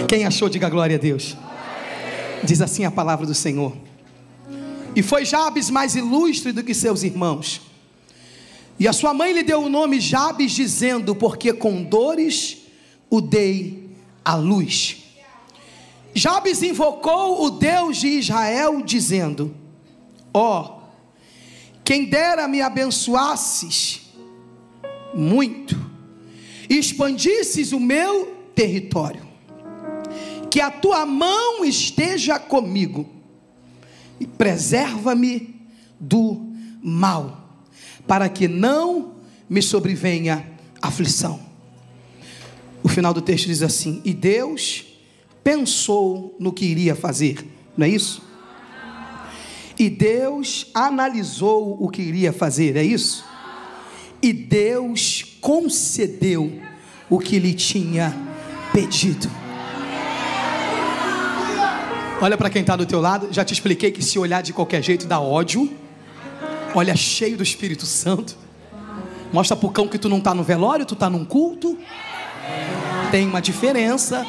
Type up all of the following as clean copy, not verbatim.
Quem achou, diga glória a Deus. Diz assim a palavra do Senhor: e foi Jabes mais ilustre do que seus irmãos, e a sua mãe lhe deu o nome Jabes, dizendo: porque com dores o dei à luz. Jabes invocou o Deus de Israel, dizendo: ó, quem dera me abençoasses muito, e expandisses o meu território, que a tua mão esteja comigo, e preserva-me do mal, para que não me sobrevenha aflição. O final do texto diz assim: e Deus pensou no que iria fazer, não é isso? E Deus analisou o que iria fazer, é isso? E Deus concedeu o que lhe tinha pedido. Olha para quem está do teu lado. Já te expliquei que se olhar de qualquer jeito dá ódio. Olha cheio do Espírito Santo. Mostra pro cão que tu não está no velório, tu está num culto. Tem uma diferença.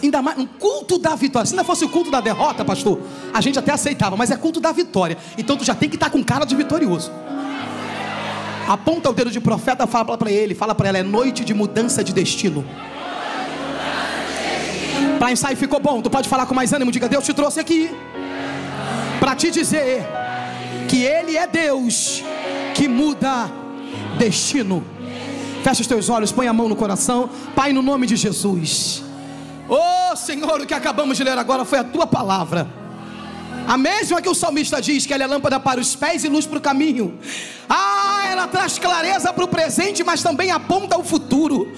Ainda mais um culto da vitória. Se ainda fosse o culto da derrota, pastor, a gente até aceitava, mas é culto da vitória. Então tu já tem que estar com cara de vitorioso. Aponta o dedo de profeta, fala para ele, fala para ela: é noite de mudança de destino. Para ensaio ficou bom, tu pode falar com mais ânimo. Diga: Deus te trouxe aqui para te dizer que Ele é Deus que muda destino. Fecha os teus olhos, põe a mão no coração. Pai, no nome de Jesus, oh Senhor, o que acabamos de ler agora foi a tua palavra, a mesma que o salmista diz que ela é lâmpada para os pés e luz para o caminho. Ela traz clareza para o presente, mas também aponta o futuro.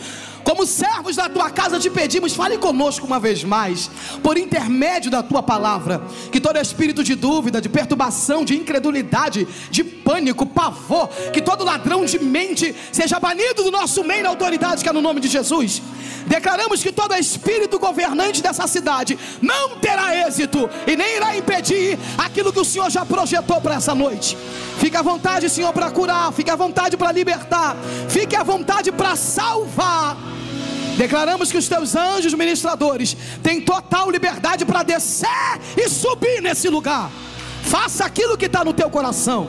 Como servos da tua casa te pedimos, fale conosco uma vez mais, por intermédio da tua palavra, que todo espírito de dúvida, de perturbação, de incredulidade, de pânico, pavor, que todo ladrão de mente seja banido do nosso meio na autoridade que é no nome de Jesus. Declaramos que todo espírito governante dessa cidade não terá êxito e nem irá impedir aquilo que o Senhor já projetou para essa noite. Fique à vontade, Senhor, para curar, fique à vontade para libertar, fique à vontade para salvar. Declaramos que os teus anjos ministradores têm total liberdade para descer e subir nesse lugar. Faça aquilo que está no teu coração.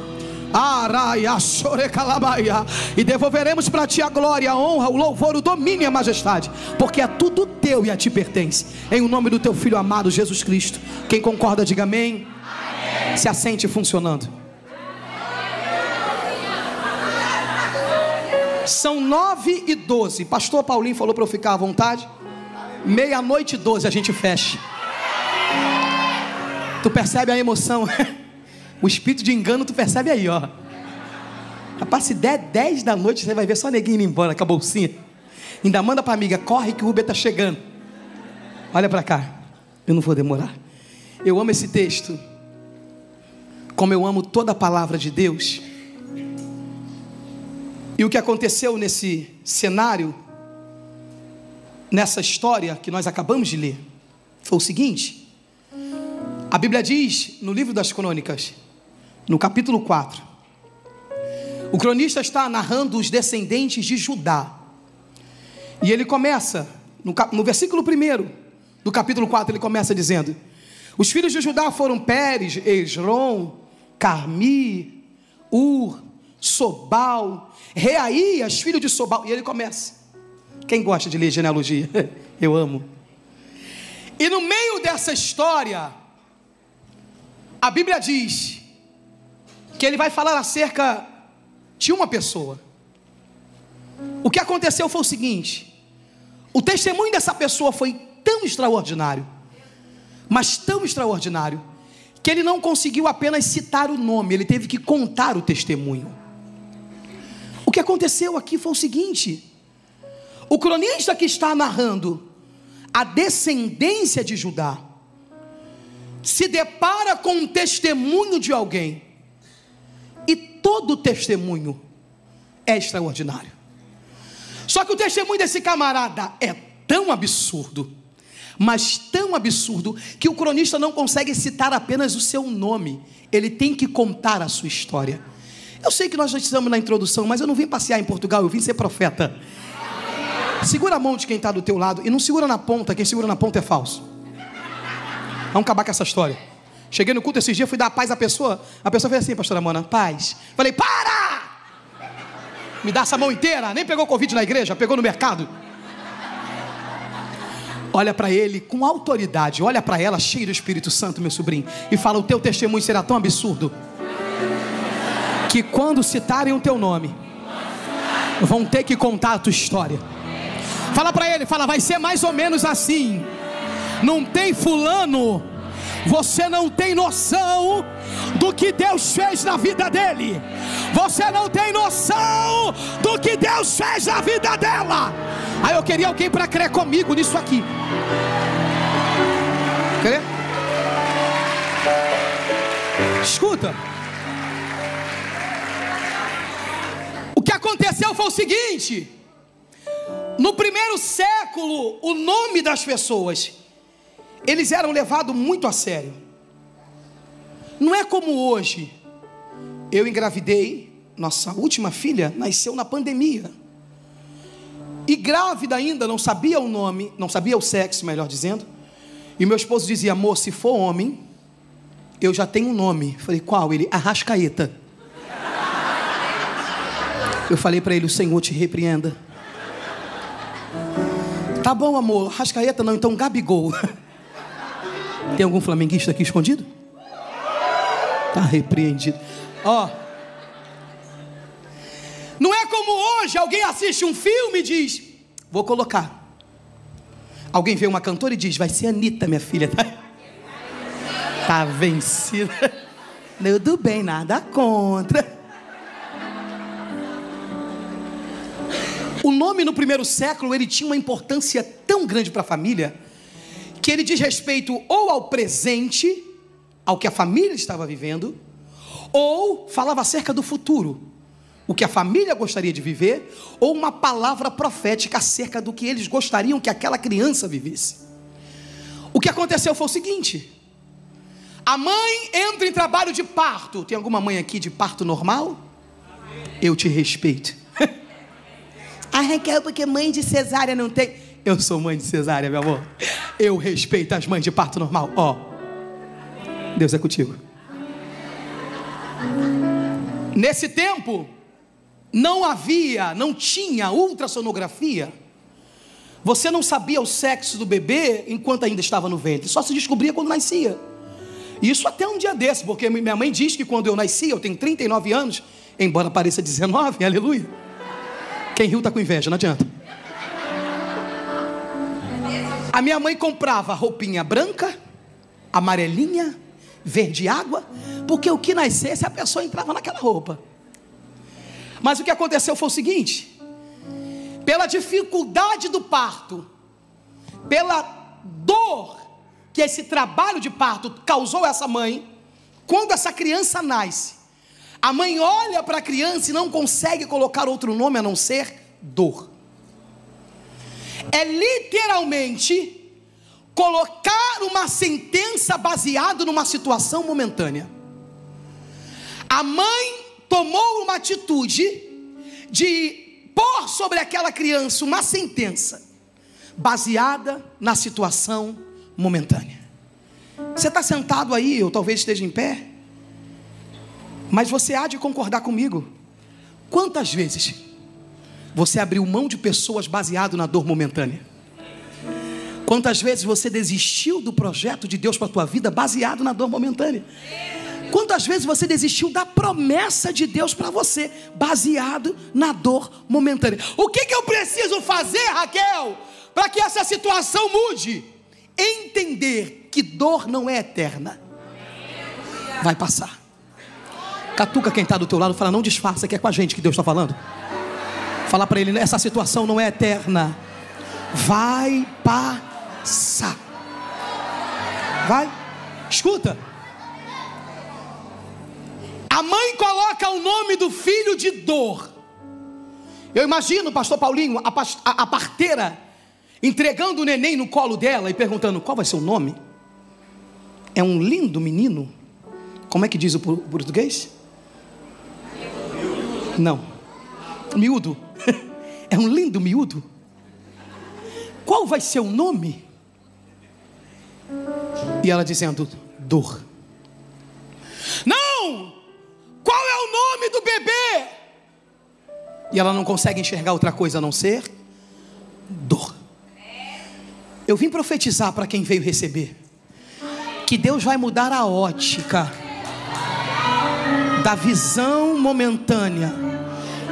E devolveremos para ti a glória, a honra, o louvor, o domínio e a majestade, porque é tudo teu e a ti pertence. Em o nome do teu Filho amado Jesus Cristo. Quem concorda, diga amém. Amém. Se assente funcionando. São 9h12. Pastor Paulinho falou para eu ficar à vontade. 00:12 a gente fecha. Tu percebe a emoção? O espírito de engano tu percebe aí, ó. Rapaz, se der 10 da noite, você vai ver só neguinho indo embora com a bolsinha. Ainda manda pra amiga: corre que o Uber tá chegando. Olha pra cá, eu não vou demorar. Eu amo esse texto, como eu amo toda a palavra de Deus. E o que aconteceu nesse cenário, nessa história que nós acabamos de ler, foi o seguinte: a Bíblia diz no livro das Crônicas, no capítulo 4, o cronista está narrando os descendentes de Judá, e ele começa no versículo 1 do capítulo 4, ele começa dizendo: os filhos de Judá foram Pérez, Esrom, Carmi, Ur, Sobal, Reaías, filho de Sobal. E ele começa. Quem gosta de ler genealogia? Eu amo. E no meio dessa história, a Bíblia diz que ele vai falar acerca de uma pessoa. O que aconteceu foi o seguinte: o testemunho dessa pessoa foi tão extraordinário, mas tão extraordinário, que ele não conseguiu apenas citar o nome, ele teve que contar o testemunho. O que aconteceu aqui foi o seguinte: o cronista que está narrando a descendência de Judá se depara com um testemunho de alguém, e todo testemunho é extraordinário. Só que o testemunho desse camarada é tão absurdo, mas tão absurdo, que o cronista não consegue citar apenas o seu nome, ele tem que contar a sua história. Eu sei que nós já estamos na introdução, mas eu não vim passear em Portugal, eu vim ser profeta. Segura a mão de quem está do teu lado e não segura na ponta. Quem segura na ponta é falso. Vamos acabar com essa história. Cheguei no culto esses dias, fui dar paz à pessoa. A pessoa fez assim, pastora Mona, paz. Falei, para! Me dá essa mão inteira. Nem pegou Covid na igreja, pegou no mercado. Olha para ele com autoridade. Olha para ela cheio do Espírito Santo, meu sobrinho. E fala, o teu testemunho será tão absurdo que quando citarem o teu nome, vão ter que contar a tua história. Fala para ele, fala, vai ser mais ou menos assim. Não tem fulano, você não tem noção do que Deus fez na vida dele. Você não tem noção do que Deus fez na vida dela. Aí eu queria alguém para crer comigo nisso aqui. Quer? Escuta. O que aconteceu foi o seguinte: no primeiro século, o nome das pessoas, eles eram levados muito a sério. Não é como hoje. Eu engravidei, nossa última filha nasceu na pandemia. E grávida ainda, não sabia o nome, não sabia o sexo, melhor dizendo. E meu esposo dizia, amor, se for homem, eu já tenho um nome. Eu falei, qual? Ele, Arrascaeta. Eu falei para ele, o Senhor te repreenda. Tá bom, amor, Arrascaeta não, então Gabigol. Tem algum flamenguista aqui escondido? Tá repreendido. Ó, não é como hoje, alguém assiste um filme e diz, vou colocar. Alguém vê uma cantora e diz, vai ser Anitta, minha filha. Tá vencida. Tudo bem, nada contra. O nome no primeiro século, ele tinha uma importância tão grande para a família, que ele diz respeito ou ao presente, ao que a família estava vivendo, ou falava acerca do futuro, o que a família gostaria de viver, ou uma palavra profética acerca do que eles gostariam que aquela criança vivesse. O que aconteceu foi o seguinte: a mãe entra em trabalho de parto. Tem alguma mãe aqui de parto normal? Eu te respeito. Ah, Raquel, porque mãe de cesárea não tem. Eu sou mãe de cesárea, meu amor. Eu respeito as mães de parto normal. Ó, Deus é contigo. Nesse tempo não tinha ultrassonografia. Você não sabia o sexo do bebê enquanto ainda estava no ventre. Só se descobria quando nascia. Isso até um dia desse, porque minha mãe diz que quando eu nasci, eu tenho 39 anos, embora pareça 19, aleluia. Quem riu está com inveja, não adianta. A minha mãe comprava roupinha branca, amarelinha, verde água, porque o que nascesse a pessoa entrava naquela roupa. Mas o que aconteceu foi o seguinte: pela dificuldade do parto, pela dor que esse trabalho de parto causou a essa mãe, quando essa criança nasce, a mãe olha para a criança e não consegue colocar outro nome a não ser dor. É literalmente colocar uma sentença baseada numa situação momentânea. A mãe tomou uma atitude de pôr sobre aquela criança uma sentença baseada na situação momentânea. Você está sentado aí, ou talvez esteja em pé, mas você há de concordar comigo. Quantas vezes você abriu mão de pessoas baseado na dor momentânea? Quantas vezes você desistiu do projeto de Deus para a tua vida baseado na dor momentânea? Quantas vezes você desistiu da promessa de Deus para você baseado na dor momentânea? O que eu preciso fazer, Raquel, para que essa situação mude? Entender que dor não é eterna. Vai passar. Catuca quem está do teu lado, fala, não disfarça que é com a gente que Deus está falando. Fala para ele, essa situação não é eterna. Vai passar. Vai. Escuta. A mãe coloca o nome do filho de dor. Eu imagino, pastor Paulinho, a parteira entregando o neném no colo dela e perguntando, qual vai ser o nome? É um lindo menino. Como é que diz o português? Não, miúdo. É um lindo miúdo. qual vai ser o nome? E ela dizendo: dor. Não! Qual é o nome do bebê? E ela não consegue enxergar outra coisa a não ser dor. Eu vim profetizar para quem veio receber, que Deus vai mudar a ótica da visão momentânea.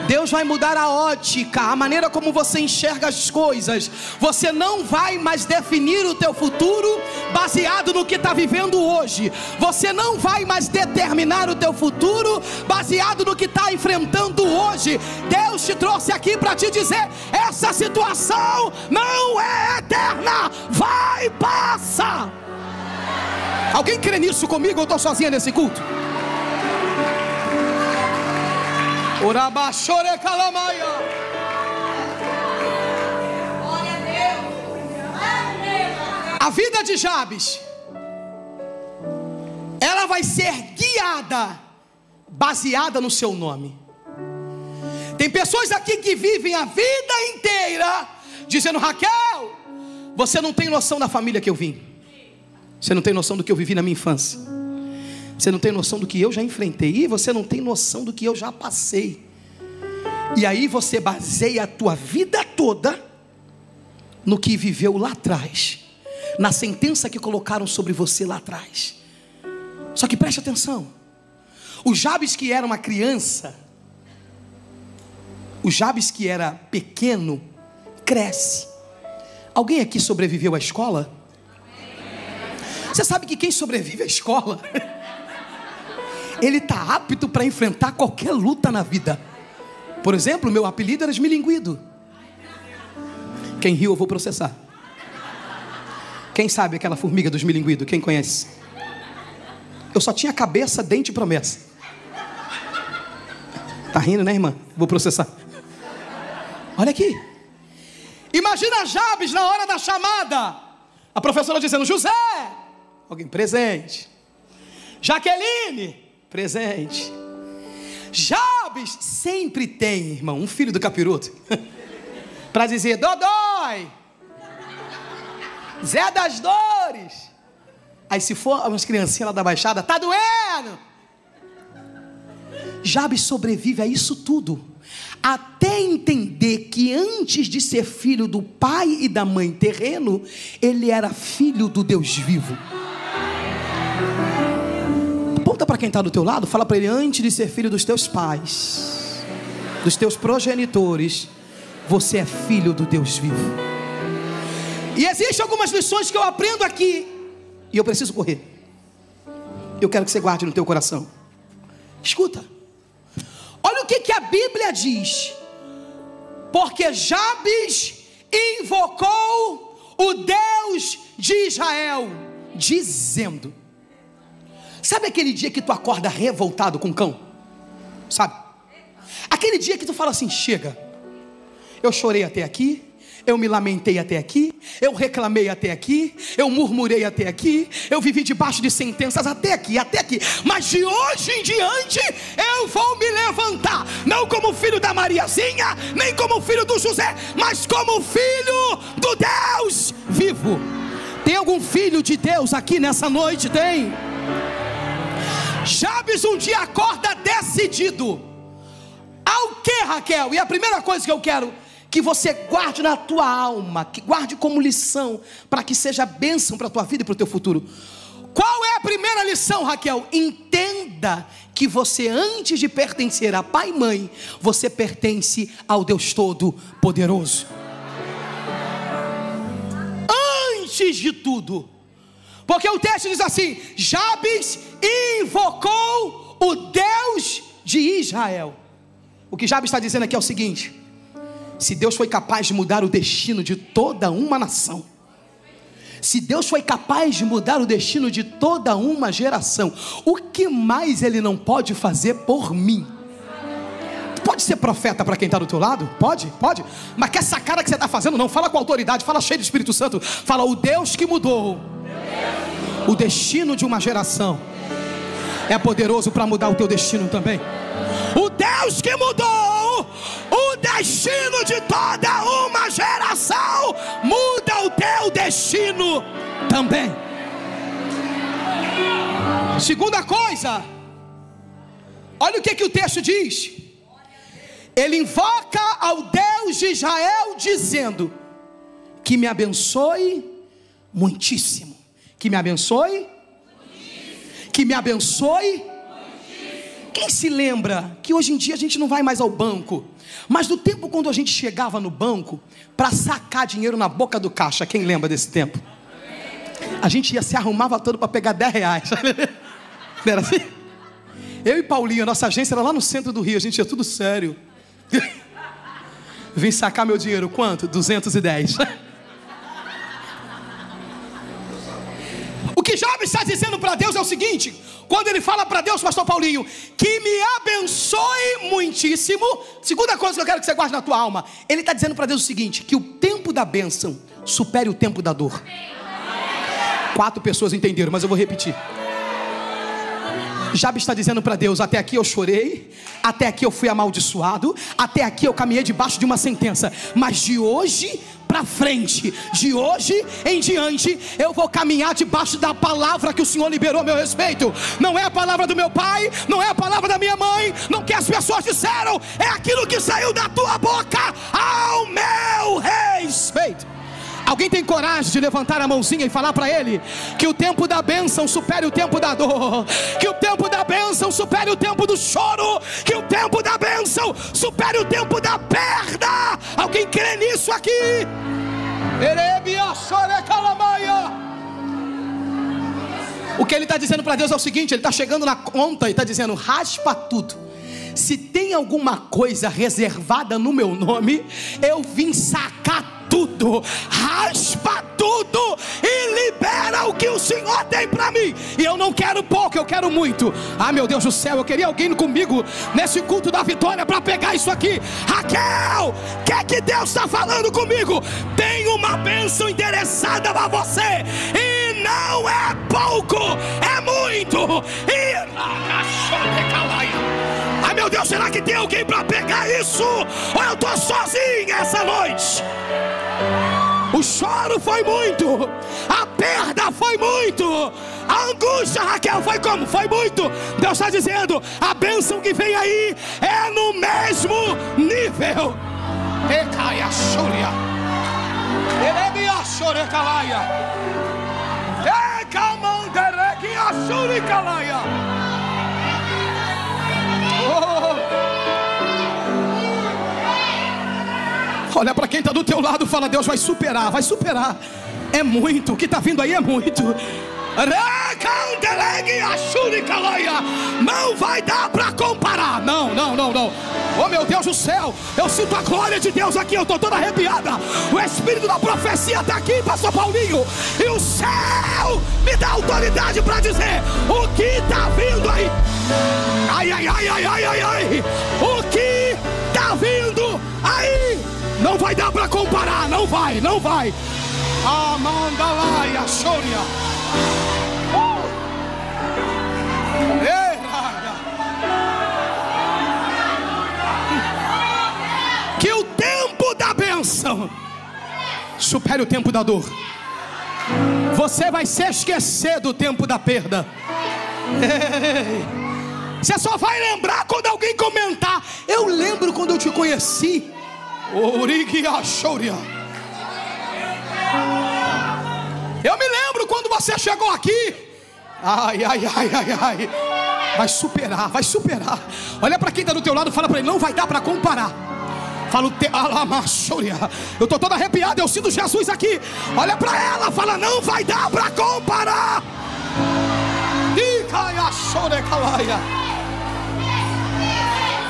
Deus vai mudar a ótica, a maneira como você enxerga as coisas. Você não vai mais definir o teu futuro baseado no que está vivendo hoje. Você não vai mais determinar o teu futuro baseado no que está enfrentando hoje. Deus te trouxe aqui para te dizer: essa situação não é eterna, vai passar. Alguém crê nisso comigo? Eu estou sozinha nesse culto? Orabachore calamaia. Glória a Deus. A vida de Jabes, ela vai ser guiada baseada no seu nome. Tem pessoas aqui que vivem a vida inteira dizendo: Raquel, você não tem noção da família que eu vim. Você não tem noção do que eu vivi na minha infância. Você não tem noção do que eu já enfrentei. E você não tem noção do que eu já passei. E aí você baseia a tua vida toda no que viveu lá atrás, na sentença que colocaram sobre você lá atrás. Só que preste atenção. O Jabes que era uma criança, o Jabes que era pequeno, cresce. Alguém aqui sobreviveu à escola? Você sabe que quem sobrevive à escola ele está apto para enfrentar qualquer luta na vida. Por exemplo, meu apelido era esmilinguido. Quem riu eu vou processar. Quem sabe aquela formiga do esmilinguido? Quem conhece? Eu só tinha cabeça, dente e promessa. Tá rindo, né, irmã? Vou processar. Olha aqui. Imagina Jabes na hora da chamada, a professora dizendo: José, alguém presente. Jaqueline, presente. Jabes sempre tem, irmão, um filho do capiroto para dizer: Dodói, Zé das Dores. Aí se for umas criancinhas lá da Baixada: tá doendo. Jabes sobrevive a isso tudo, até entender que antes de ser filho do pai e da mãe terreno, ele era filho do Deus vivo. Aponta para quem está do teu lado, fala para ele: antes de ser filho dos teus pais, dos teus progenitores, você é filho do Deus vivo. E existem algumas lições que eu aprendo aqui, e eu preciso correr. Eu quero que você guarde no teu coração. Escuta. Olha o que a Bíblia diz. Porque Jabes invocou o Deus de Israel, dizendo... Sabe aquele dia que tu acorda revoltado com cão? Sabe? Aquele dia que tu fala assim: chega, eu chorei até aqui, eu me lamentei até aqui, eu reclamei até aqui, eu murmurei até aqui, eu vivi debaixo de sentenças até aqui, mas de hoje em diante eu vou me levantar, não como filho da Mariazinha, nem como filho do José, mas como filho do Deus vivo. Tem algum filho de Deus aqui nessa noite? Tem. Jabes um dia acorda decidido. Ao que, Raquel? E a primeira coisa que eu quero que você guarde na tua alma, que guarde como lição, para que seja bênção para a tua vida e para o teu futuro. Qual é a primeira lição, Raquel? Entenda que você, antes de pertencer a pai e mãe, você pertence ao Deus Todo-Poderoso. Antes de tudo. Porque o texto diz assim: Jabes invocou o Deus de Israel. O que Jabes está dizendo aqui é o seguinte: se Deus foi capaz de mudar o destino de toda uma nação, se Deus foi capaz de mudar o destino de toda uma geração, o que mais Ele não pode fazer por mim? Tu pode ser profeta para quem está do teu lado? Pode. Mas que essa cara que você está fazendo, não fala com autoridade, fala cheio do Espírito Santo. Fala: o Deus que mudou o destino de uma geração é poderoso para mudar o teu destino também. O Deus que mudou o destino de toda uma geração muda ao teu destino também. Segunda coisa, olha o que o texto diz. Ele invoca ao Deus de Israel dizendo: que me abençoe muitíssimo. Que me abençoe muitíssimo. Que me abençoe muitíssimo. Quem se lembra que hoje em dia a gente não vai mais ao banco, mas do tempo quando a gente chegava no banco para sacar dinheiro na boca do caixa? Quem lembra desse tempo? A gente se arrumava todo para pegar 10 reais. Não era assim? Eu e Paulinho, a nossa agência era lá no centro do Rio. A gente ia tudo sério. Vim sacar meu dinheiro, quanto? 210. O que Job está dizendo para Deus é o seguinte: quando ele fala para Deus, pastor Paulinho, que me abençoe muitíssimo. Segunda coisa que eu quero que você guarde na tua alma, ele está dizendo para Deus o seguinte: que o tempo da bênção supere o tempo da dor. 4 pessoas entenderam, mas eu vou repetir. Job está dizendo para Deus: até aqui eu chorei, até aqui eu fui amaldiçoado, até aqui eu caminhei debaixo de uma sentença, mas de hoje para frente, de hoje em diante, eu vou caminhar debaixo da palavra que o Senhor liberou a meu respeito. Não é a palavra do meu pai, não é a palavra da minha mãe, não que as pessoas disseram, é aquilo que saiu da tua boca ao meu respeito. Alguém tem coragem de levantar a mãozinha e falar para ele que o tempo da bênção supere o tempo da dor, que o tempo da bênção supere o tempo do choro, que o tempo da bênção supere o tempo da perda? Alguém crê nisso aqui? O que ele está dizendo para Deus é o seguinte: ele está chegando na conta e está dizendo: raspa tudo. Se tem alguma coisa reservada no meu nome, eu vim sacar tudo, raspa tudo e libera o que o Senhor tem para mim. E eu não quero pouco, eu quero muito. Ah, meu Deus do céu, eu queria alguém comigo nesse culto da vitória para pegar isso aqui. Raquel, o que é que Deus está falando comigo? Tem uma bênção endereçada para você, e não é pouco, é muito. Ai, meu Deus, será que tem alguém para pegar isso? Ou eu estou sozinho essa noite? O choro foi muito, a perda foi muito, a angústia, Raquel, foi como? Foi muito. Deus está dizendo: a bênção que vem aí é no mesmo nível. Olha para quem está do teu lado, fala: Deus vai superar, vai superar. É muito, o que está vindo aí é muito. Não vai dar para comparar. Não. Oh, meu Deus do céu, eu sinto a glória de Deus aqui, eu estou toda arrepiada. O espírito da profecia está aqui, pastor Paulinho, e o céu me dá autoridade para dizer o que está vindo aí. Ai. O que está vindo aí não vai dar para comparar, não vai. Amandalaia, Sônia. Que o tempo da bênção supere o tempo da dor. Você vai se esquecer do tempo da perda. Você só vai lembrar quando alguém comentar: eu lembro quando eu te conheci. Eu me lembro quando você chegou aqui. Ai. Vai superar. Olha para quem está do teu lado, fala para ele: não vai dar para comparar. Fala: eu estou toda arrepiada, eu sinto Jesus aqui. Olha para ela, fala: não vai dar para comparar.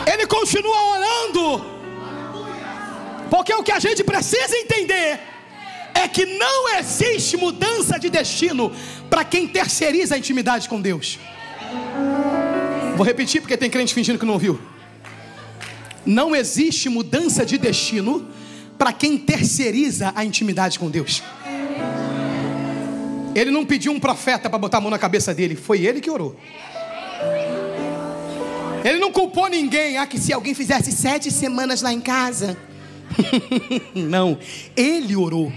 Ele continua orando, porque o que a gente precisa entender é que não existe mudança de destino para quem terceiriza a intimidade com Deus. Vou repetir porque tem crente fingindo que não ouviu. Não existe mudança de destino para quem terceiriza a intimidade com Deus. Ele não pediu um profeta para botar a mão na cabeça dele, foi ele que orou. Ele não culpou ninguém. Que se alguém fizesse 7 semanas lá em casa. Não, ele orou.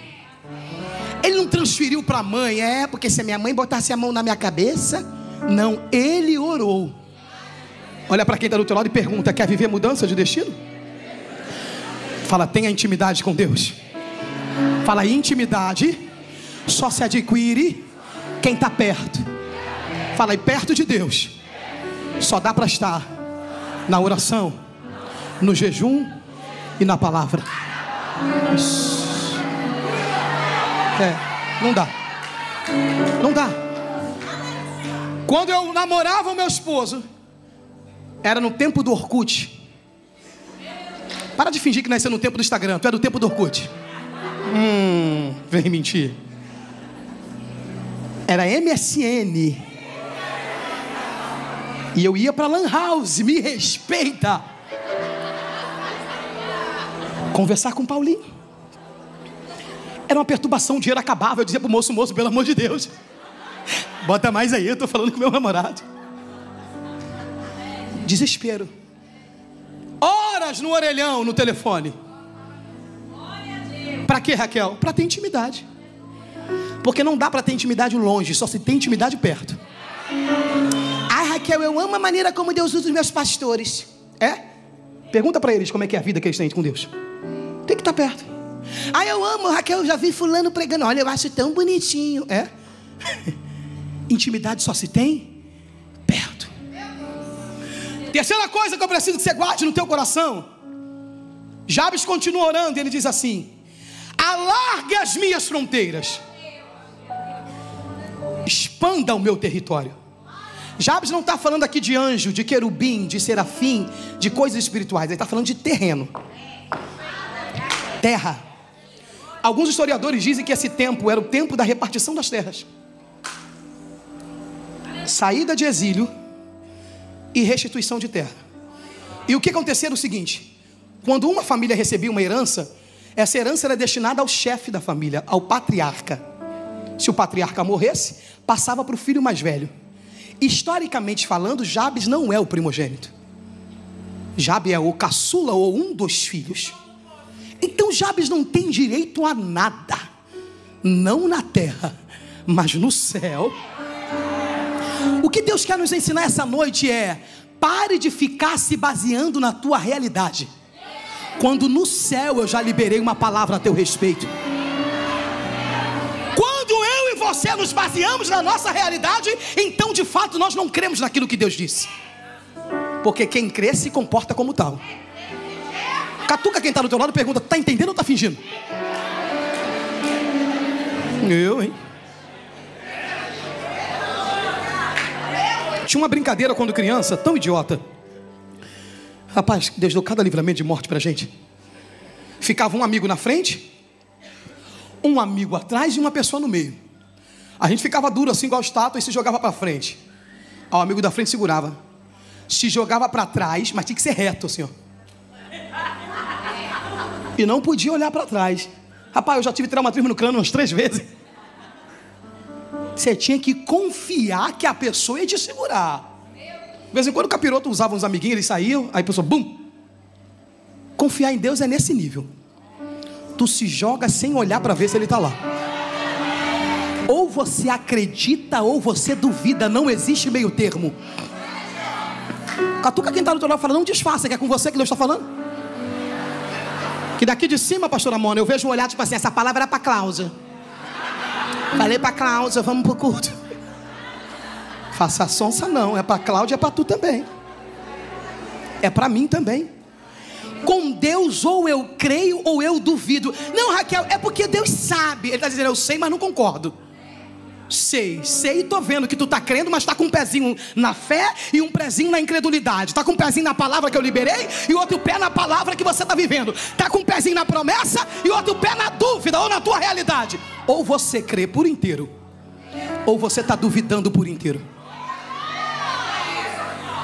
Ele não transferiu para a mãe, porque se a minha mãe botasse a mão na minha cabeça. Não, ele orou. Olha para quem está do teu lado e pergunta: quer viver mudança de destino? Fala, tenha intimidade com Deus. Fala, intimidade só se adquire quem está perto. Fala, e perto de Deus só dá para estar na oração, no jejum e na palavra. Não dá. Não dá. Quando eu namorava o meu esposo, era no tempo do Orkut. Para de fingir que nasceu no tempo do Instagram. Tu é do tempo do Orkut. Vem mentir. Era MSN. E eu ia pra Lan House. Me respeita. Conversar com o Paulinho. Era uma perturbação, o dinheiro acabava. Eu dizia pro moço, pelo amor de Deus, bota mais aí, eu tô falando com meu namorado. Desespero. Horas no orelhão, no telefone. Para quê, Raquel? Para ter intimidade. Porque não dá para ter intimidade longe, só se tem intimidade perto. Ai, Raquel, eu amo a maneira como Deus usa os meus pastores. Pergunta para eles como é que é a vida que eles têm com Deus. Tem que estar perto. Ai, eu amo, Raquel, eu já vi fulano pregando. Olha, eu acho tão bonitinho. Intimidade só se tem perto. Terceira coisa que eu preciso que você guarde no teu coração. Jabes continua orando e ele diz assim: alargue as minhas fronteiras, expanda o meu território. Jabes não está falando aqui de anjo, de querubim, de serafim, de coisas espirituais. Ele está falando de terreno, terra. Alguns historiadores dizem que esse tempo era o tempo da repartição das terras, saída de exílio e restituição de terra. E o que acontecia era o seguinte: quando uma família recebia uma herança, essa herança era destinada ao chefe da família, ao patriarca. Se o patriarca morresse, passava para o filho mais velho. Historicamente falando, Jabes não é o primogênito. Jabes é o caçula ou um dos filhos. Então Jabes não tem direito a nada, não na terra, mas no céu. O que Deus quer nos ensinar essa noite é: pare de ficar se baseando na tua realidade, quando no céu eu já liberei uma palavra a teu respeito. Quando eu e você nos baseamos na nossa realidade, então de fato nós não cremos naquilo que Deus disse, porque quem crê se comporta como tal. Catuca quem está do teu lado e pergunta: está entendendo ou está fingindo? Hein? Tinha uma brincadeira quando criança, tão idiota. Rapaz, Deus deu cada livramento de morte pra gente. Ficava um amigo na frente, um amigo atrás e uma pessoa no meio. A gente ficava duro assim igual estátua e se jogava para frente. O amigo da frente segurava. Se jogava para trás, mas tinha que ser reto assim, ó. E não podia olhar para trás. Rapaz, eu já tive traumatismo no crânio umas 3 vezes. Você tinha que confiar que a pessoa ia te segurar. De vez em quando o capiroto usava uns amiguinhos, eles saíam, aí a pessoa, bum. Confiar em Deus é nesse nível. Tu se joga sem olhar para ver se Ele está lá. Ou você acredita ou você duvida, não existe meio termo. Catuca quem está no teu lado e fala: não disfarça, que é com você que Deus está falando. Que daqui de cima, pastora Mona, eu vejo um olhar tipo assim: essa palavra era para Cláudia. Falei para Cláudia, vamos pro culto. Faça a sonsa não, é para Cláudia, é para tu também. É para mim também. Com Deus ou eu creio ou eu duvido. Não, Raquel, é porque Deus sabe. Ele está dizendo: eu sei, mas não concordo. Sei e tô vendo que tu tá crendo, mas tá com um pezinho na fé e um pezinho na incredulidade. Tá com um pezinho na palavra que eu liberei e outro pé na palavra que você tá vivendo. Tá com um pezinho na promessa e outro pé na dúvida ou na tua realidade. Ou você crê por inteiro, ou você tá duvidando por inteiro.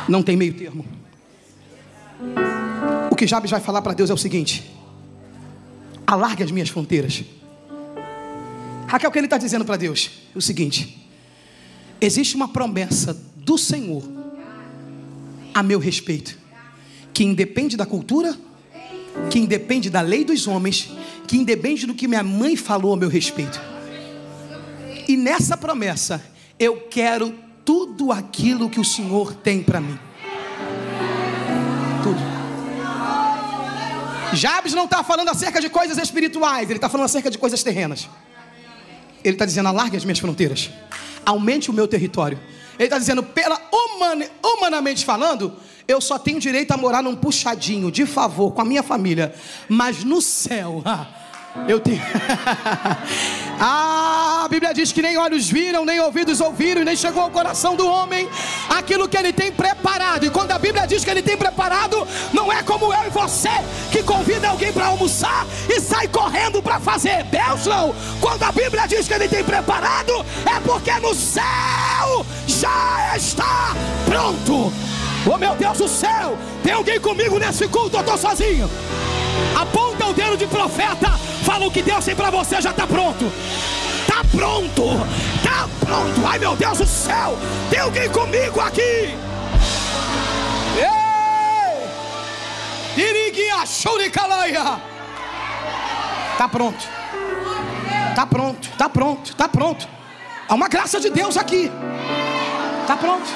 Não tem meio termo. O que Jabes vai falar para Deus é o seguinte: alargue as minhas fronteiras. Raquel, o que ele está dizendo para Deus é o seguinte: existe uma promessa do Senhor a meu respeito, que independe da cultura, que independe da lei dos homens, que independe do que minha mãe falou a meu respeito. E nessa promessa, eu quero tudo aquilo que o Senhor tem para mim. Tudo. Jabes não está falando acerca de coisas espirituais, ele está falando acerca de coisas terrenas. Ele está dizendo: alargue as minhas fronteiras, aumente o meu território. Ele está dizendo: humanamente falando, eu só tenho direito a morar num puxadinho, de favor, com a minha família. Mas no céu, eu tenho... A Bíblia diz que nem olhos viram, nem ouvidos ouviram, e nem chegou ao coração do homem aquilo que ele tem preparado. E quando a Bíblia diz que ele tem preparado, não é como eu e você, que convida alguém para almoçar e sai correndo para fazer. Deus não. Quando a Bíblia diz que ele tem preparado, é porque no céu já está pronto. Oh meu Deus do céu, tem alguém comigo nesse culto? Eu estou sozinho. Aponta o dedo de profeta, fala: o que Deus tem para você já está pronto. Está pronto, está pronto. Ai meu Deus do céu, tem alguém comigo aqui? Está pronto, está pronto, está pronto, está pronto. Há uma graça de Deus aqui. Está pronto.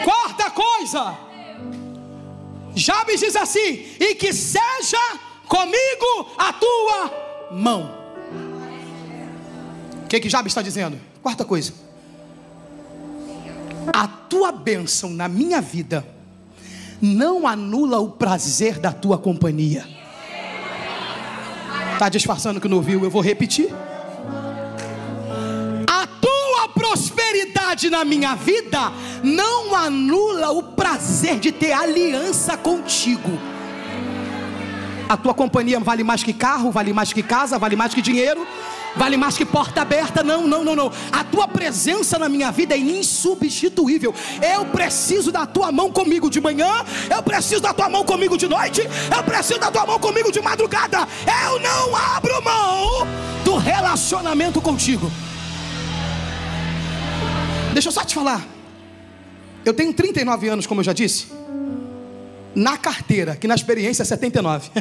Quarta coisa, Jabes diz assim: e que seja comigo a tua mão. O que Jabes está dizendo? Quarta coisa: a tua bênção na minha vida não anula o prazer da tua companhia. Está disfarçando que não ouviu? Eu vou repetir. Prosperidade na minha vida não anula o prazer de ter aliança contigo. A tua companhia vale mais que carro, vale mais que casa, vale mais que dinheiro, vale mais que porta aberta. Não. A tua presença na minha vida é insubstituível. Eu preciso da tua mão comigo de manhã, eu preciso da tua mão comigo de noite, eu preciso da tua mão comigo de madrugada. Eu não abro mão do relacionamento contigo. Deixa eu só te falar. Eu tenho 39 anos, como eu já disse. Na carteira, que na experiência é 79.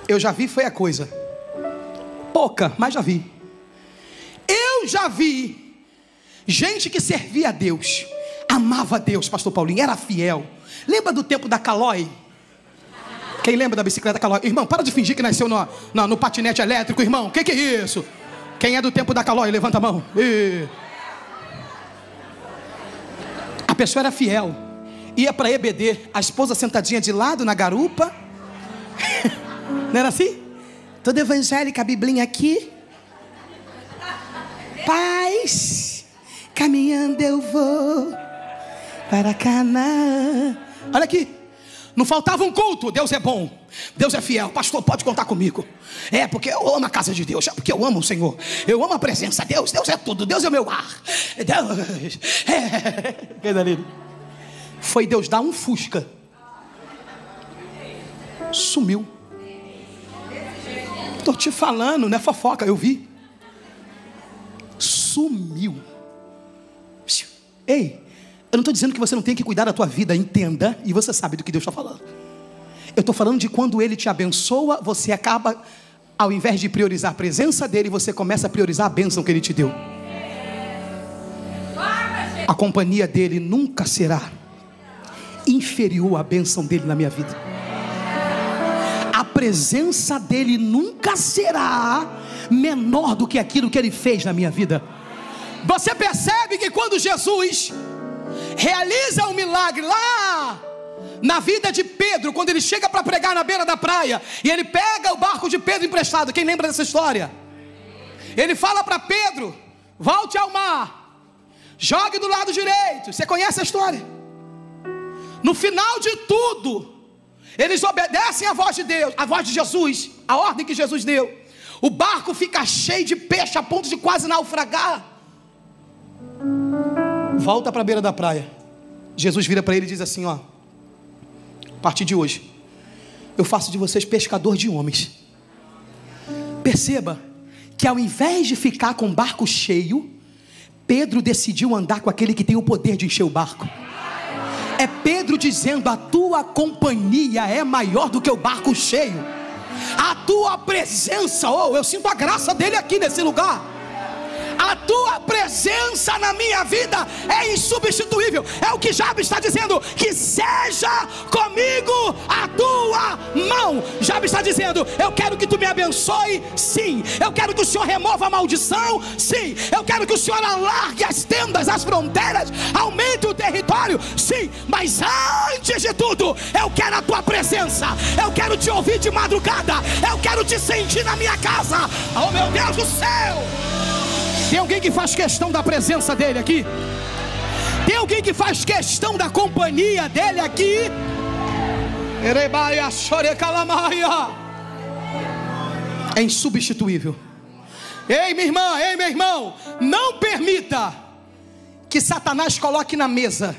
Eu já vi, foi a coisa. Pouca, mas já vi. Eu já vi gente que servia a Deus, amava a Deus, pastor Paulinho, era fiel. Lembra do tempo da Calói? Quem lembra da bicicleta Calói? Irmão, para de fingir que nasceu no patinete elétrico, irmão. O que é isso? Quem é do tempo da Calói, levanta a mão. A pessoa era fiel. Ia para EBD, a esposa sentadinha de lado na garupa. Não era assim? Toda evangélica, a biblinha aqui. Paz, caminhando eu vou para Canaã. Olha aqui. Não faltava um culto. Deus é bom, Deus é fiel. Pastor, pode contar comigo. É porque eu amo a casa de Deus, é porque eu amo o Senhor, eu amo a presença de Deus. Deus é tudo, Deus é o meu ar. Deus foi Deus dar um Fusca, sumiu. Estou te falando, não é fofoca, eu vi. Sumiu. Ei, eu não estou dizendo que você não tem que cuidar da tua vida, entenda, e você sabe do que Deus está falando. Eu estou falando de quando Ele te abençoa, você acaba, ao invés de priorizar a presença dEle, você começa a priorizar a bênção que Ele te deu. A companhia dEle nunca será inferior à bênção dEle na minha vida. A presença dEle nunca será menor do que aquilo que Ele fez na minha vida. Você percebe que quando Jesus realiza um milagre lá na vida de Pedro, quando ele chega para pregar na beira da praia, e ele pega o barco de Pedro emprestado. Quem lembra dessa história? Ele fala para Pedro: volte ao mar, jogue do lado direito. Você conhece a história? No final de tudo, eles obedecem a voz de Deus, a voz de Jesus, a ordem que Jesus deu. O barco fica cheio de peixe a ponto de quase naufragar. Volta para a beira da praia. Jesus vira para ele e diz assim: ó, a partir de hoje eu faço de vocês pescador de homens. Perceba que ao invés de ficar com o barco cheio, Pedro decidiu andar com aquele que tem o poder de encher o barco. É Pedro dizendo: a tua companhia é maior do que o barco cheio. A tua presença, oh, eu sinto a graça dele aqui nesse lugar. A tua presença na minha vida é insubstituível. É o que Jabes está dizendo: que seja comigo a tua mão. Jabes está dizendo: eu quero que tu me abençoe, sim. Eu quero que o Senhor remova a maldição, sim. Eu quero que o Senhor alargue as tendas, as fronteiras, aumente o território, sim. Mas antes de tudo, eu quero a tua presença. Eu quero te ouvir de madrugada. Eu quero te sentir na minha casa. Oh, meu Deus do céu! Tem alguém que faz questão da presença dele aqui? Tem alguém que faz questão da companhia dele aqui? É insubstituível. Ei, minha irmã, ei, meu irmão, não permita que Satanás coloque na mesa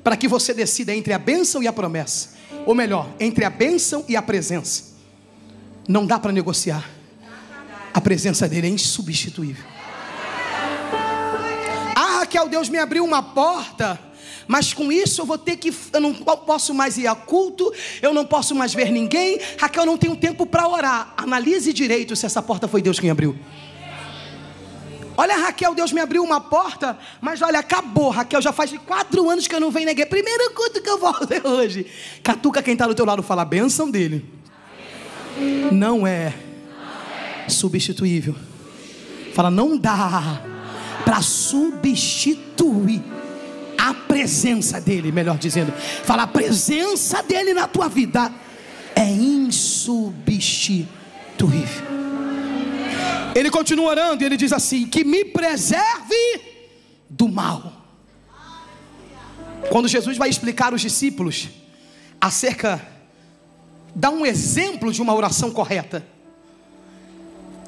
para que você decida entre a bênção e a promessa. Ou melhor, entre a bênção e a presença. Não dá para negociar. A presença dele é insubstituível. Raquel, Deus me abriu uma porta, mas com isso eu vou ter que, eu não posso mais ir a culto, eu não posso mais ver ninguém. Raquel, não tenho tempo para orar. Analise direito se essa porta foi Deus quem abriu. Olha, Raquel, Deus me abriu uma porta, mas olha, acabou. Raquel, já faz 4 anos que eu não venho na igreja. Primeiro culto que eu vou fazer hoje. Catuca quem está do teu lado, fala: a bênção dele não é substituível. Fala: não dá para substituir a presença dele, melhor dizendo. Fala: a presença dele na tua vida é insubstituível. Ele continua orando e ele diz assim: que me preserve do mal. Quando Jesus vai explicar aos discípulos dá um exemplo de uma oração correta,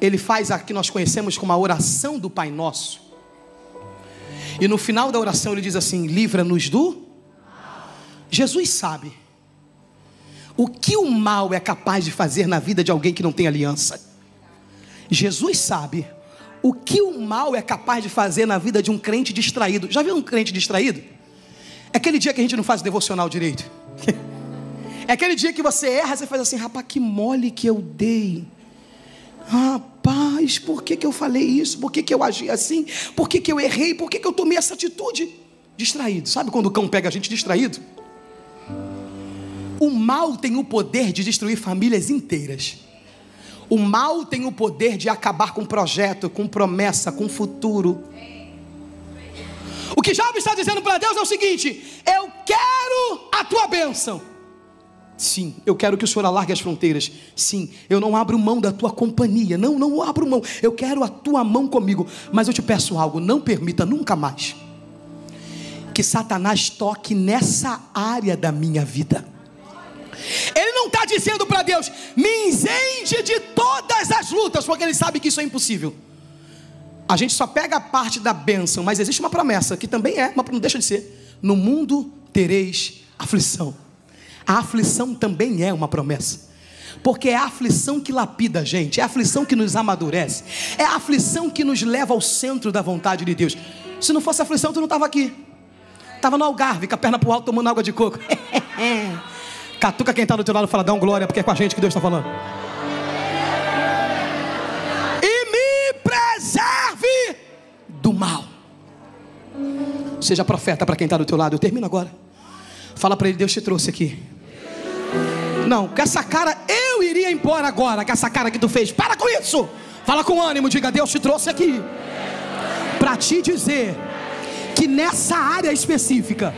ele faz a que nós conhecemos como a oração do Pai Nosso. E no final da oração ele diz assim: livra-nos do mal. Jesus sabe o que o mal é capaz de fazer na vida de alguém que não tem aliança. Jesus sabe o que o mal é capaz de fazer na vida de um crente distraído. Já viu um crente distraído? É aquele dia que a gente não faz o devocional direito. É aquele dia que você erra, você faz assim: rapaz, que mole que eu dei. Rapaz, por que eu falei isso? Por que eu agi assim? Por que eu errei? Por que eu tomei essa atitude? Distraído. Sabe quando o cão pega a gente distraído? O mal tem o poder de destruir famílias inteiras. O mal tem o poder de acabar com projeto, com promessa, com futuro. O que Jabes está dizendo para Deus é o seguinte: eu quero a tua bênção. Sim, eu quero que o Senhor alargue as fronteiras. Sim, eu não abro mão da tua companhia. Não abro mão. Eu quero a tua mão comigo. Mas eu te peço algo: não permita nunca mais que Satanás toque nessa área da minha vida. Ele não está dizendo para Deus: me isente de todas as lutas, porque ele sabe que isso é impossível. A gente só pega a parte da bênção, mas existe uma promessa que também é, mas não deixa de ser: no mundo tereis aflição. A aflição também é uma promessa, porque é a aflição que lapida a gente, é a aflição que nos amadurece, é a aflição que nos leva ao centro da vontade de Deus. Se não fosse aflição, tu não estava aqui, estava no Algarve, com a perna para o alto, tomando água de coco. Catuca quem está do teu lado e fala: dá um glória, porque é com a gente que Deus está falando. E me preserve do mal. Seja profeta para quem está do teu lado. Eu termino agora. Fala para ele: Deus te trouxe aqui. Não, com essa cara eu iria embora agora, com essa cara que tu fez. Para com isso. Fala com ânimo, diga: Deus te trouxe aqui para te dizer que nessa área específica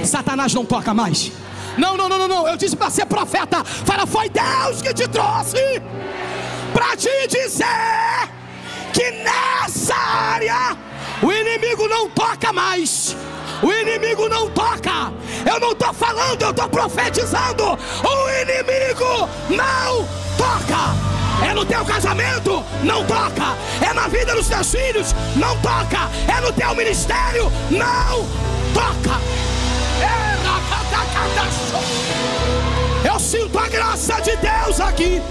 Satanás não toca mais. Não, eu disse para ser profeta. Fala: foi Deus que te trouxe para te dizer que nessa área o inimigo não toca mais. O inimigo não toca. Eu não estou falando, eu estou profetizando. O inimigo não toca. É no teu casamento, não toca. É na vida dos teus filhos, não toca. É no teu ministério, não toca. Eu sinto a graça de Deus aqui.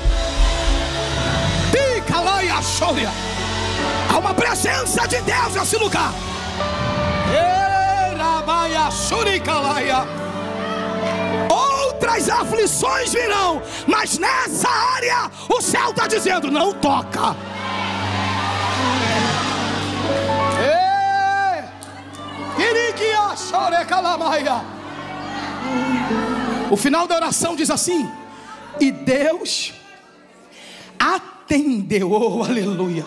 Há uma presença de Deus nesse lugar. Outras aflições virão, mas nessa área o céu está dizendo: não toca. O final da oração diz assim: e Deus atendeu. Oh, aleluia.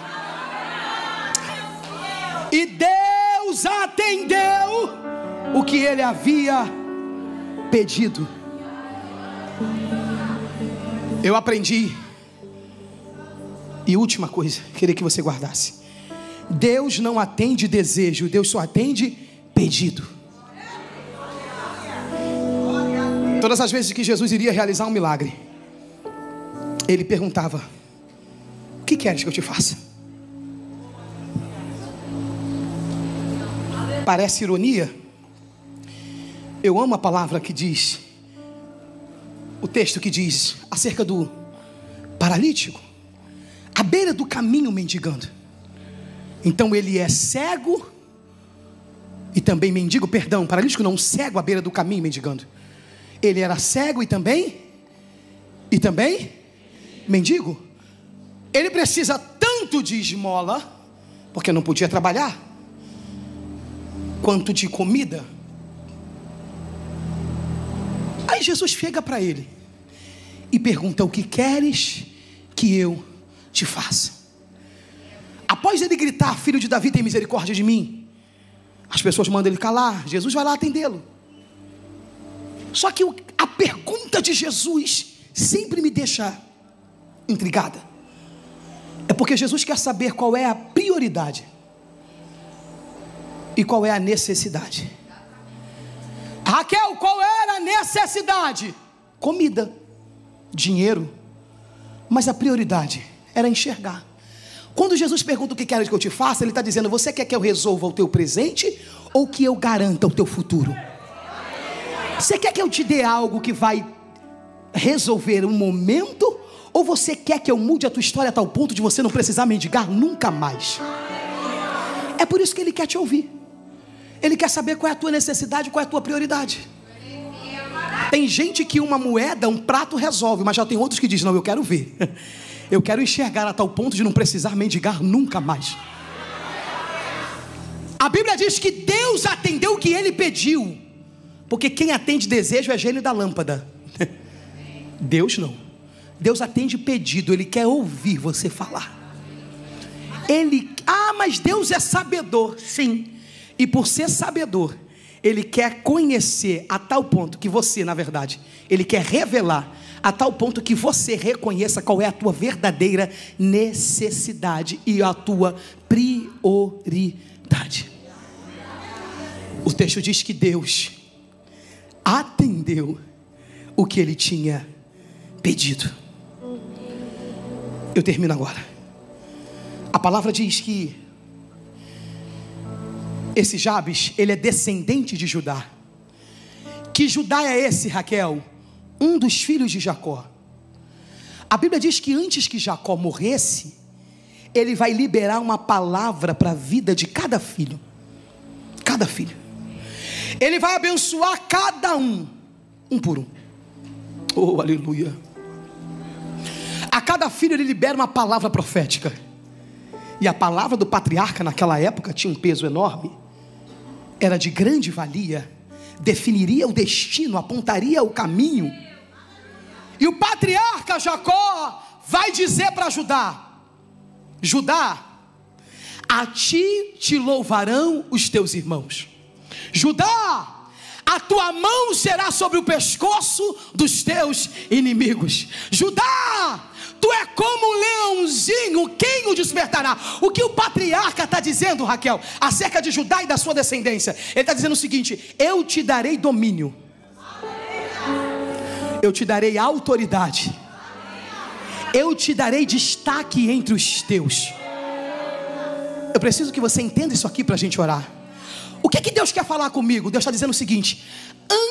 E Deus atendeu o que ele havia pedido. Eu aprendi, e última coisa, queria que você guardasse: Deus não atende desejo, Deus só atende pedido. Todas as vezes que Jesus iria realizar um milagre, ele perguntava: o que queres que eu te faça? Parece ironia. Eu amo a palavra que diz, o texto que diz acerca do paralítico, à beira do caminho mendigando. Então ele é cego e também mendigo, perdão, paralítico não, cego à beira do caminho mendigando. Ele era cego e também mendigo. Ele precisa tanto de esmola, porque não podia trabalhar, quanto de comida. Aí Jesus chega para ele e pergunta: o que queres que eu te faça? Após ele gritar: filho de Davi, tem misericórdia de mim, as pessoas mandam ele calar. Jesus vai lá atendê-lo. Só que a pergunta de Jesus sempre me deixa intrigada. É porque Jesus quer saber qual é a prioridade e qual é a necessidade. Raquel, qual era a necessidade? Comida, dinheiro. Mas a prioridade era enxergar. Quando Jesus pergunta: o que queres que eu te faça? Ele está dizendo: você quer que eu resolva o teu presente ou que eu garanta o teu futuro? Você quer que eu te dê algo que vai resolver um momento, ou você quer que eu mude a tua história a tal ponto de você não precisar mendigar nunca mais? É por isso que ele quer te ouvir. Ele quer saber qual é a tua necessidade, qual é a tua prioridade. Tem gente que uma moeda, um prato resolve, mas já tem outros que dizem: não, eu quero ver, eu quero enxergar a tal ponto de não precisar mendigar nunca mais. A Bíblia diz que Deus atendeu o que ele pediu, porque quem atende desejo é gênio da lâmpada. Deus não. Deus atende pedido. Ele quer ouvir você falar. Mas Deus é sabedor. Sim. E por ser sabedor, Ele quer conhecer a tal ponto que você, na verdade, Ele quer revelar a tal ponto que você reconheça qual é a tua verdadeira necessidade e a tua prioridade. O texto diz que Deus atendeu o que ele tinha pedido. Eu termino agora. A palavra diz que esse Jabes, ele é descendente de Judá. Que Judá é esse, Raquel? Um dos filhos de Jacó. A Bíblia diz que antes que Jacó morresse, ele vai liberar uma palavra para a vida de cada filho. Cada filho. Ele vai abençoar cada um por um. Oh, aleluia. A cada filho ele libera uma palavra profética. E a palavra do patriarca naquela época tinha um peso enorme. Era de grande valia. Definiria o destino, apontaria o caminho. E o patriarca Jacó vai dizer para Judá: Judá, a ti te louvarão os teus irmãos. Judá, a tua mão será sobre o pescoço dos teus inimigos. Judá, tu é como um leãozinho, quem o despertará? O que o patriarca está dizendo, Raquel, acerca de Judá e da sua descendência? Ele está dizendo o seguinte: eu te darei domínio, eu te darei autoridade, eu te darei destaque entre os teus. Eu preciso que você entenda isso aqui para a gente orar. O que Deus quer falar comigo? Deus está dizendo o seguinte: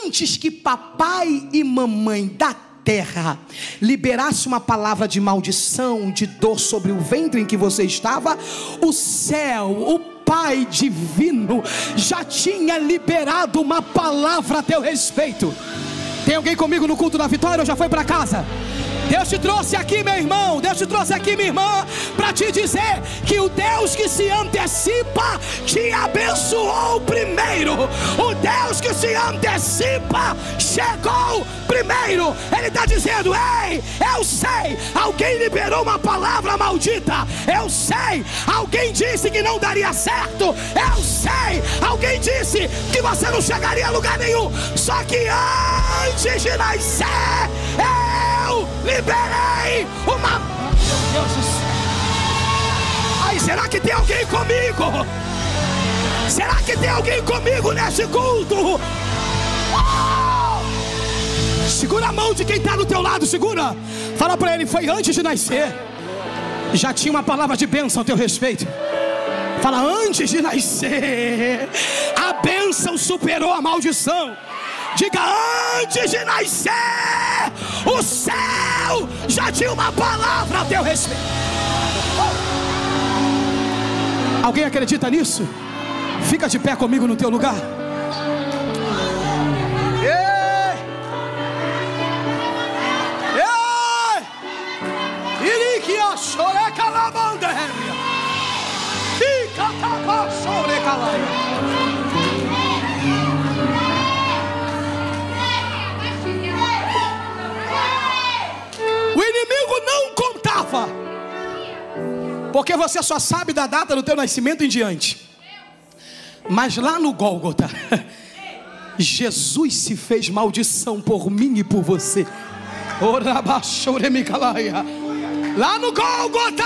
antes que papai e mamãe da terra liberasse uma palavra de maldição, de dor sobre o ventre em que você estava, o céu, o Pai divino já tinha liberado uma palavra a teu respeito. Tem alguém comigo no culto da vitória ou já foi para casa? Deus te trouxe aqui, meu irmão, Deus te trouxe aqui, minha irmã, para te dizer que o Deus que se antecipa te abençoou primeiro. O Deus que se antecipa chegou primeiro. Ele está dizendo: ei, eu sei, alguém liberou uma palavra maldita. Eu sei, alguém disse que não daria certo. Eu sei, alguém disse que você não chegaria a lugar nenhum. Só que antes de nascer, eu liberei uma... Meu Deus do céu. Ai, será que tem alguém comigo? Será que tem alguém comigo nesse culto? Oh! Segura a mão de quem está do teu lado, segura. Fala para ele: foi antes de nascer, já tinha uma palavra de bênção a teu respeito. Fala: antes de nascer, a bênção superou a maldição. Diga: antes de nascer, o céu já tinha uma palavra a teu respeito. Alguém acredita nisso? Fica de pé comigo no teu lugar. O inimigo não contava, porque você só sabe da data do teu nascimento em diante. Mas lá no Gólgota, Jesus se fez maldição por mim e por você. Lá no Gólgota,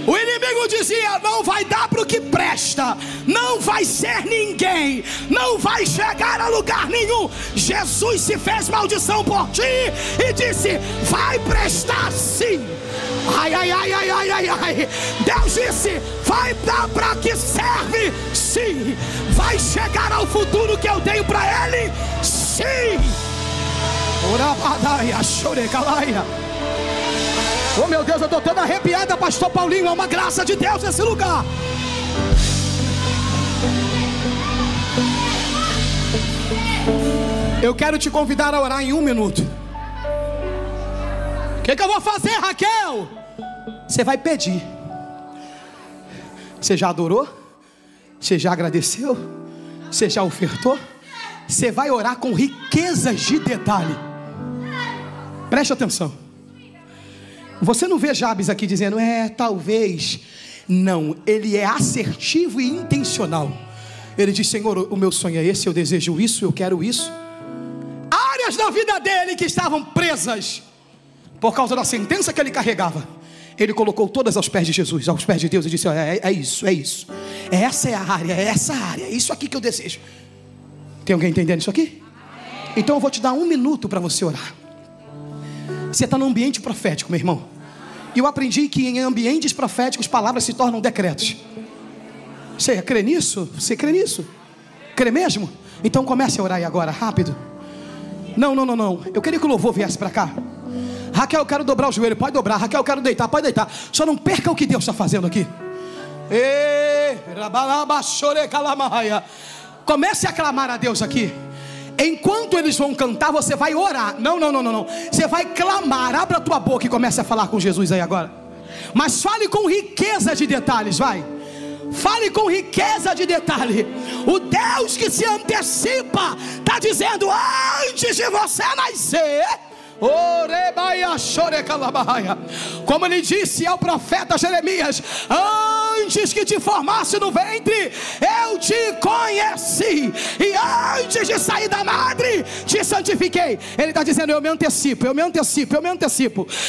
o inimigo dizia: não vai dar para o que presta, não vai ser ninguém, não vai chegar a lugar nenhum. Jesus se fez maldição por ti e disse: vai prestar sim. Ai, ai, ai, ai, ai, ai, ai. Deus disse: vai dar para que serve sim. Vai chegar ao futuro que eu tenho para ele, sim. Oh meu Deus, eu estou toda arrepiada, pastor Paulinho. É uma graça de Deus nesse lugar. Eu quero te convidar a orar em 1 minuto. O que eu vou fazer, Raquel? Você vai pedir. Você já adorou? Você já agradeceu? Você já ofertou? Você vai orar com riquezas de detalhe. Preste atenção. Você não vê Jabes aqui dizendo: talvez. Não, ele é assertivo e intencional. Ele diz: Senhor, o meu sonho é esse, eu desejo isso, eu quero isso. Áreas da vida dele que estavam presas por causa da sentença que ele carregava, ele colocou todas aos pés de Jesus, aos pés de Deus, e disse: é isso, é isso. Essa é a área, é essa área, é isso aqui que eu desejo. Tem alguém entendendo isso aqui? Então eu vou te dar 1 minuto para você orar. Você está no ambiente profético, meu irmão. E eu aprendi que em ambientes proféticos palavras se tornam decretos. Você crê nisso? Você crê nisso? Crê mesmo? Então comece a orar aí agora, rápido. Não. Eu queria que o louvor viesse para cá. Raquel, eu quero dobrar o joelho. Pode dobrar. Raquel, eu quero deitar. Pode deitar. Só não perca o que Deus está fazendo aqui. Comece a clamar a Deus aqui. Enquanto eles vão cantar, você vai orar. Não. Você vai clamar. Abra a tua boca e comece a falar com Jesus aí agora. Mas fale com riqueza de detalhes, vai. Fale com riqueza de detalhe. O Deus que se antecipa está dizendo: antes de você nascer, como ele disse ao profeta Jeremias: antes que te formasse no ventre, eu te conheci, e antes de sair da madre, te santifiquei. Ele está dizendo: eu me antecipo.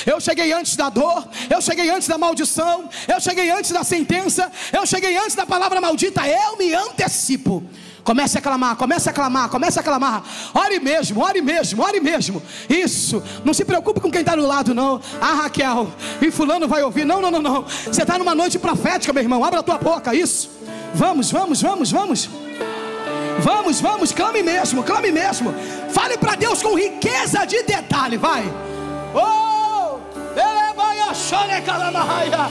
Eu cheguei antes da dor, eu cheguei antes da maldição, eu cheguei antes da sentença, eu cheguei antes da palavra maldita. Eu me antecipo. Comece a clamar. Ore mesmo. Isso. Não se preocupe com quem está do lado, não. Raquel, e fulano vai ouvir. Não. Você está numa noite profética, meu irmão. Abra a tua boca, isso. Vamos. Clame mesmo. Fale para Deus com riqueza de detalhe, vai. Ele vai achar, né, calamaraia.